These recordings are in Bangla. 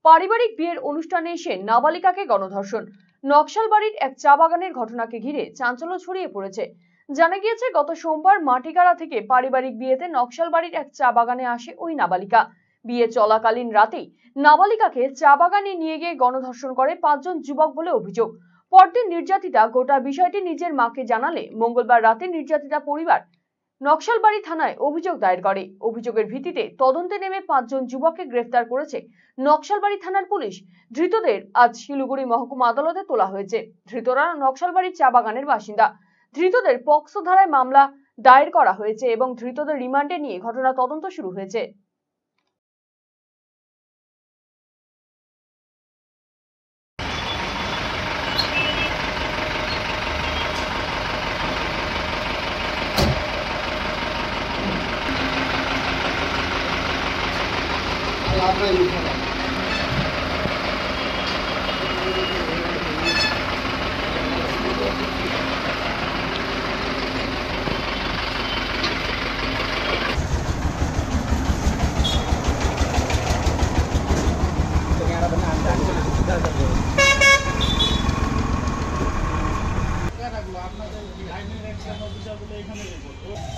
পারিবারিক বিয়ের অনুষ্ঠানে এসে নাবালিকাকে গণধর্ষণ। নকশালবাড়ির এক চা বাগানের ঘটনাকে ঘিরে চাঞ্চল্য ছড়িয়ে পড়েছে। জানা গিয়েছে, গত সোমবার মাটিগাড়া থেকে পারিবারিক বিয়েতে নকশালবাড়ির এক চা বাগানে আসে ওই নাবালিকা। বিয়ে চলাকালীন রাতেই নাবালিকাকে চা বাগানে নিয়ে গিয়ে গণধর্ষণ করে 5 জন যুবক বলে অভিযোগ। পরদিন নির্যাতিতা গোটা বিষয়টি নিজের মাকে জানালে মঙ্গলবার রাতে নির্যাতিতা পরিবার নকশালবাড়ি থানায় অভিযোগ দায়ের করে। অভিযোগের ভিত্তিতে তদন্তে নেমে 5 জন যুবককে গ্রেফতার করেছে নকশালবাড়ি থানার পুলিশ। ধৃতদের আজ শিলিগুড়ি মহকুমা আদালতে তোলা হয়েছে। ধৃতরা নকশালবাড়ির চা বাগানের বাসিন্দা। ধৃতদের পক্সো ধারায় মামলা দায়ের করা হয়েছে এবং ধৃতদের রিমান্ডে নিয়ে ঘটনা তদন্ত শুরু হয়েছে।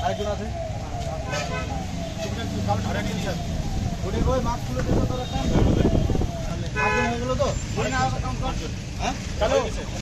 আরেকজন আছে মাস্ক খুলে দিল তো হয়ে গেল তো।